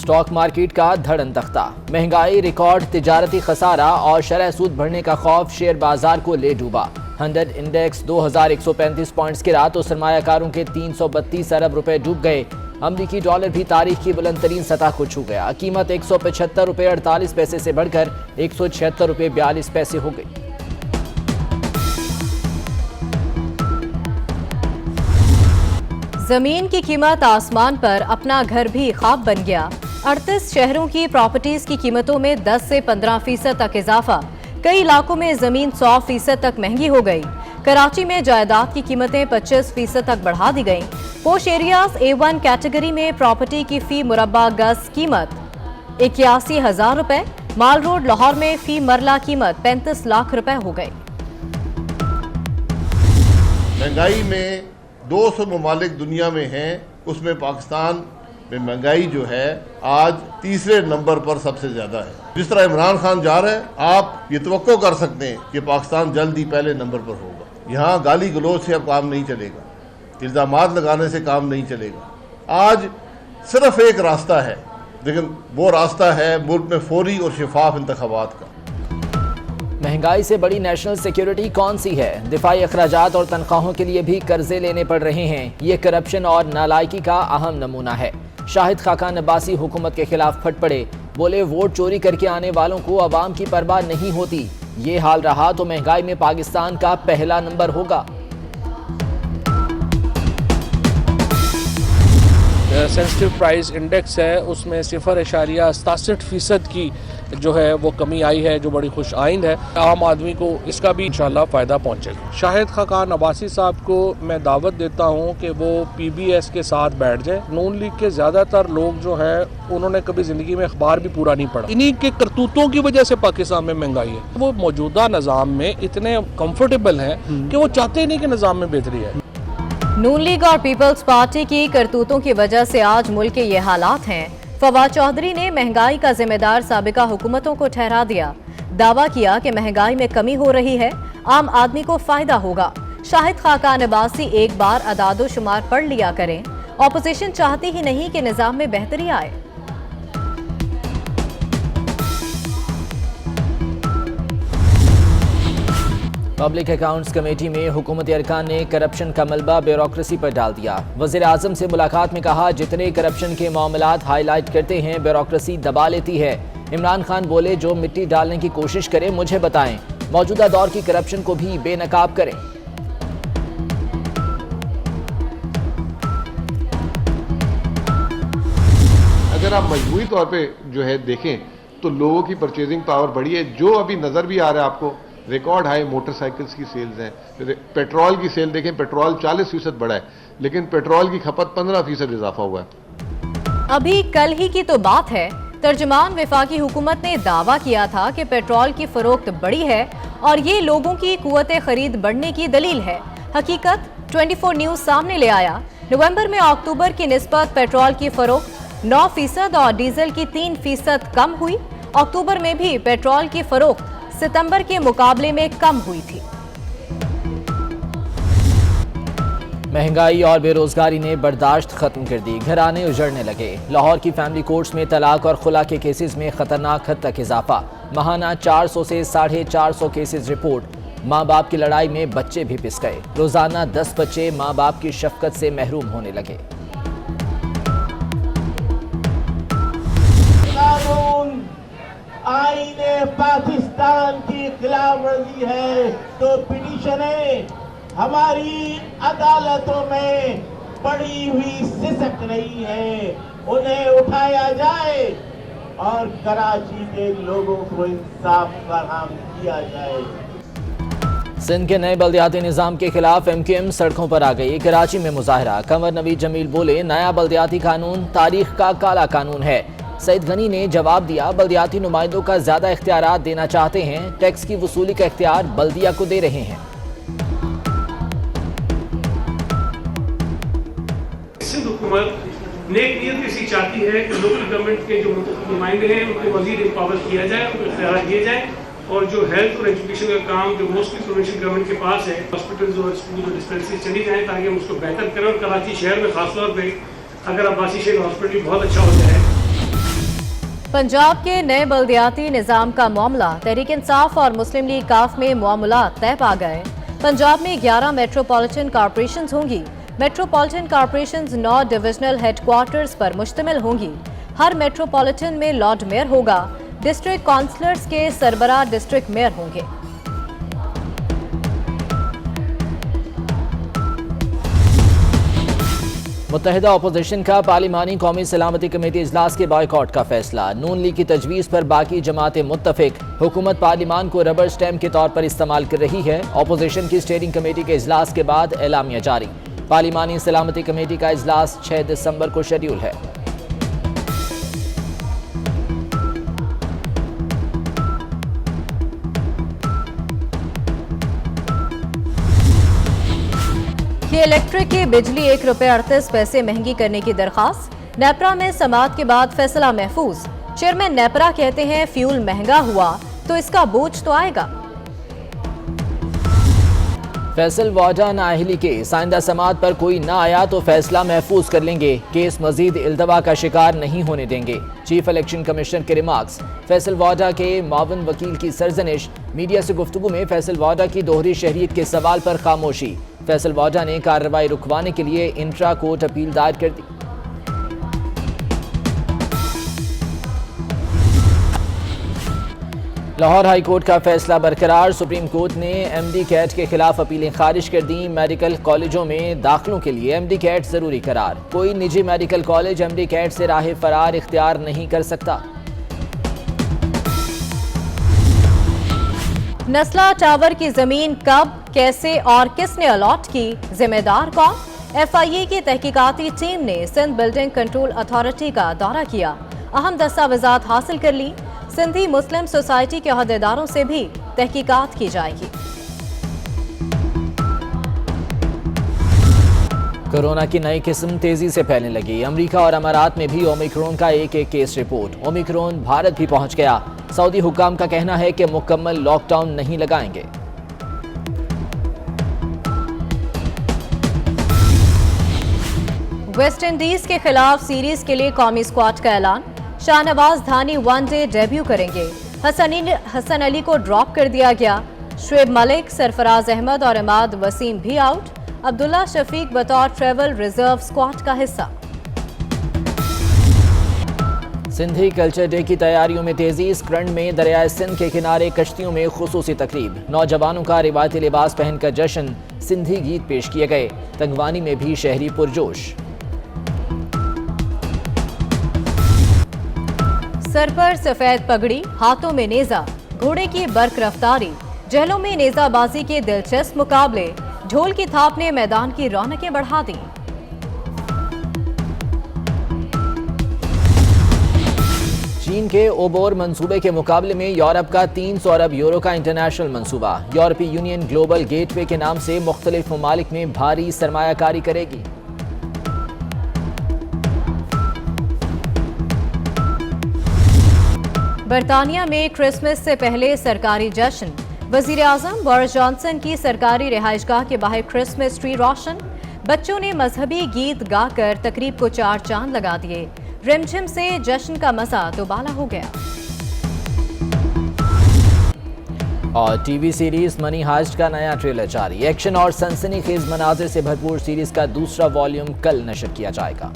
Stock market का धड़न तख्ता, महंगाई, रिकॉर्ड तिजारती खसारा और शरह सूद बढ़ने का खौफ शेयर बाजार को ले डूबा। 100 इंडेक्स 2135 पॉइंट्स गिरा तो सरमायाकारों के 332 अरब रुपए डूब गए। अमरीकी डॉलर भी तारीख की बुलंद तरीन सतह को छू गया। कीमत 175 रुपए 48 पैसे से बढ़कर 176 रुपए 42 पैसे हो गई। जमीन की कीमत आसमान पर, अपना घर भी ख्वाब बन गया। 38 शहरों की प्रॉपर्टीज की कीमतों में 10 से 15% तक इजाफा। कई इलाकों में जमीन 100% तक महंगी हो गई। कराची में जायदाद की कीमतें 25% तक बढ़ा दी गईं। पोश एरियाज A1 कैटेगरी में प्रॉपर्टी की फी मुरब्बा गज कीमत 81,000 रुपए। माल रोड लाहौर में फी मरला कीमत 35 लाख रुपए हो गई। महंगाई में 200 ममालिक दुनिया में हैं, उसमें पाकिस्तान में महंगाई जो है आज तीसरे नंबर पर सबसे ज़्यादा है। जिस तरह इमरान खान जा रहे हैं, आप ये तवक्को कर सकते हैं कि पाकिस्तान जल्द ही पहले नंबर पर होगा। यहाँ गाली गलोच से अब काम नहीं चलेगा, इल्ज़ामात लगाने से काम नहीं चलेगा। आज सिर्फ एक रास्ता है, लेकिन वो रास्ता है मुल्क में फौरी और शफाफ इंतखाबात का। महंगाई से बड़ी नेशनल सिक्योरिटी कौन सी है? दिफाई अखराजात और तनख्वाहों के लिए भी कर्जे लेने पड़ रहे हैं। ये करप्शन और नालायकी का अहम नमूना है। शाहिद खाकान अब्बासी हुकूमत के खिलाफ फट पड़े, बोले वोट चोरी करके आने वालों को अवाम की परवाह नहीं होती। ये हाल रहा तो महंगाई में पाकिस्तान का पहला नंबर होगा। सेंसिटिव प्राइस इंडेक्स है, उसमें 0.67% की जो है वो कमी आई है, जो बड़ी खुश आइंद है। आम आदमी को इसका भी इंशाल्लाह फ़ायदा पहुंचेगा। शाहिद खाकान अब्बासी साहब को मैं दावत देता हूं कि वो PBS के साथ बैठ जाए। नून लीग के ज़्यादातर लोग जो हैं उन्होंने कभी ज़िंदगी में अखबार भी पूरा नहीं पढ़ा। इन्हीं के करतूतों की वजह से पाकिस्तान में महंगाई है। वो मौजूदा निज़ाम में इतने कम्फर्टेबल हैं कि वो चाहते नहीं कि निज़ाम में बेहतरी है। नून लीग और पीपल्स पार्टी की करतूतों की वजह से आज मुल्क के ये हालात हैं। फवाद चौधरी ने महंगाई का जिम्मेदार साबिका हुकूमतों को ठहरा दिया। दावा किया कि महंगाई में कमी हो रही है, आम आदमी को फायदा होगा। शाहिद खाकान अब्बासी एक बार अदादो शुमार पढ़ लिया करें। ऑपोजिशन चाहती ही नहीं कि निजाम में बेहतरी आए। पब्लिक अकाउंट्स कमेटी में हुकूमती अरकान ने करप्शन का मलबा ब्यूरोक्रेसी पर डाल दिया। वज़ीर आज़म से मुलाकात में कहा, जितने करप्शन के मामलात हाईलाइट करते हैं ब्यूरोक्रेसी दबा लेती है। इमरान खान बोले, जो मिट्टी डालने की कोशिश करे मुझे बताएं, मौजूदा दौर की करप्शन को भी बेनकाब करें। अगर आप मजबूरी तौर पे जो है देखें तो लोगों की परचेजिंग पावर बढ़ी है। जो अभी नजर भी आ रहा है आपको, रिकॉर्ड हाई मोटरसाइकिल्स की सेल्स हैं। पेट्रोल की सेल देखें, पेट्रोल 40% बढ़ा है, लेकिन पेट्रोल की खपत 15% इजाफा हुआ है। अभी कल ही की तो बात है, तर्जुमान वफाकी हुकूमत ने दावा किया था कि पेट्रोल की फरोख्त बढ़ी है और ये लोगों की कुव्वत खरीद बढ़ने की दलील है। हकीकत 24 न्यूज सामने ले आया। नवंबर में अक्टूबर की निस्बत पेट्रोल की फरोख्त 9% और डीजल की 3% कम हुई। अक्टूबर में भी पेट्रोल की फरोख्त सितंबर के मुकाबले में कम हुई थी। महंगाई और बेरोजगारी ने बर्दाश्त खत्म कर दी, घराने उजड़ने लगे। लाहौर की फैमिली कोर्ट्स में तलाक और खुला के केसेस में खतरनाक हद तक इजाफा। माहाना 400 से 450 केसेस रिपोर्ट। माँ बाप की लड़ाई में बच्चे भी पिस गए। रोजाना 10 बच्चे माँ बाप की शफकत से महरूम होने लगे। आईने पाकिस्तान की खिलाफ वर्जी है तो पिटीशनें हमारी अदालतों में पड़ी हुई सिसक रही है, उन्हें उठाया जाए और कराची के लोगों को इंसाफ फराहम किया जाए। सिंध के नए बल्दियाती निज़ाम के खिलाफ MQM सड़कों पर आ गई। कराची में मुजाहरा। कंवर नबी जमील बोले, नया बल्दियाती कानून तारीख का काला कानून है। सईद गनी ने जवाब दिया, बल्दियाती नुमाइंदों का ज्यादा इख्तियारात देना चाहते हैं, टैक्स की वसूली का इख्तियार बल्दिया को दे रहे हैं। सिंध हुकूमत नेक नीयत से चाहती है कि लोकल गवर्नमेंट के जो नुमाइंदे हैं उनको मजीद एम्पावर किया जाए, उनको इख्तियार दिए जाए और जो हेल्थ और एजुकेशन का काम जो मोस्टली प्रोविंशियल गवर्नमेंट के पास है, हॉस्पिटल्स और स्कूल और डिस्पेंसरी चली जाए ताकि हम उसको बेहतर करें। और कराची शहर में खासतौर पर अगर अब्बासी शेख हॉस्पिटल बहुत अच्छा हो जाए पंजाब के नए बल्दियाती निज़ाम का मामला तहरीक इंसाफ और मुस्लिम लीग काफ में मामलात तय पा गए। पंजाब में 11 मेट्रोपॉलिटन कॉरपोरेशंस होंगी। मेट्रोपॉलिटन कॉरपोरेशंस 9 डिविजनल हेडक्वार्टर्स पर मुश्तमिल होंगी। हर मेट्रोपॉलिटन में लॉर्ड मेयर होगा। डिस्ट्रिक्ट काउंसलर्स के सरबराह डिस्ट्रिक्ट मेयर होंगे। मुत्तहिदा अपोजिशन का पार्लिमानी कौमी सलामती कमेटी इजलास के बॉयकॉट का फैसला। नून लीग की तजवीज़ पर बाकी जमातें मुत्तफिक। हुकूमत पार्लिमान को रबर स्टैम्प के तौर पर इस्तेमाल कर रही है। अपोजिशन की स्टेयरिंग कमेटी के इजलास के बाद एलामिया जारी। पार्लिमानी सलामती कमेटी का इजलास 6 दिसंबर को शेड्यूल है। ये इलेक्ट्रिक की बिजली 1 रुपये 38 पैसे महंगी करने की दरखास्त। नेपरा में समाअत के बाद फैसला महफूज। चेयरमैन नेपरा कहते हैं फ्यूल महंगा हुआ तो इसका बोझ तो आएगा। फैसल वाजा नाअहली के साइंदा समाअत पर कोई ना आया तो फैसला महफूज कर लेंगे। केस मजीद इल्तवा का शिकार नहीं होने देंगे। चीफ इलेक्शन कमिश्नर के रिमार्क्स। फैसल वाजा के मावन वकील की सरजनिश। मीडिया से गुफ्तगू में फैसल वाजा की दोहरी शहरियत के सवाल पर खामोशी। फैसल वाजा ने कार्रवाई रुकवाने के लिए इंट्रा कोर्ट अपील दायर कर दी। लाहौर हाई कोर्ट का फैसला बरकरार। सुप्रीम कोर्ट ने एमडी कैट के खिलाफ अपीलें खारिज कर दी। मेडिकल कॉलेजों में दाखिलों के लिए एमडी कैट जरूरी करार। कोई निजी मेडिकल कॉलेज एमडी कैट से राह फरार इख्तियार नहीं कर सकता। नस्ला टावर की जमीन कब, कैसे और किसने अलॉट की, जिम्मेदार कौन? FIA की तहकीकाती टीम ने सिंध बिल्डिंग कंट्रोल अथॉरिटी का दौरा किया। अहम दस्तावेजात हासिल कर ली। सिंधी मुस्लिम सोसाइटी के अहदेदारों से भी तहकीकात की जाएगी। कोरोना की नई किस्म तेजी से फैलने लगी। अमेरिका और अमारात में भी ओमिक्रॉन का एक केस रिपोर्ट। ओमिक्रॉन भारत भी पहुंच गया। सऊदी हुक्काम का कहना है कि मुकम्मल लॉकडाउन नहीं लगाएंगे। वेस्ट इंडीज के खिलाफ सीरीज के लिए कौमी स्क्वाड का ऐलान। शाहनवाज धानी वनडे डेब्यू करेंगे। हसन अली को ड्रॉप कर दिया गया। शुएब मलिक, सरफराज अहमद और इमाद वसीम भी आउट। अब्दुल्ला शफीक बतौर ट्रेवल रिजर्व स्क्वाड का हिस्सा। सिंधी कल्चर डे की तैयारियों में तेजी। स्क्रंड में दरियाए सिंध के किनारे कश्तियों में खुसूसी तकरीब। नौजवानों का रिवायती लिबास पहनकर जश्न। सिंधी गीत पेश किए गए। तंगवानी में भी शहरी पुरजोश। सर पर सफेद पगड़ी, हाथों में नेजा, घोड़े की बर्क रफ्तारी। जहलों में नेजाबाजी के दिलचस्प मुकाबले। ढोल की थाप ने मैदान की रौनकें बढ़ा दी। चीन के ओबोर मंसूबे के मुकाबले में यूरोप का 300 अरब यूरो का इंटरनेशनल मंसूबा। यूरोपीय यूनियन ग्लोबल गेटवे के नाम से मुख्तलिफ ममालिक में भारी सरमायाकारी करेगी। बरतानिया में क्रिसमस से पहले सरकारी जश्न। वजीर आजम बोरिस जॉनसन की सरकारी रिहाइशगाह के बाहर क्रिसमस ट्री रोशन। बच्चों ने मजहबी गीत गाकर तकरीब को 4 चांद लगा दिए। रिमझिम से जश्न का मजा दोबाला हो गया। और टीवी सीरीज मनी हाइस्ट का नया ट्रेलर जारी। एक्शन और सनसनीखेज मनाजिर से भरपूर सीरीज का दूसरा वॉल्यूम कल नशर किया जाएगा।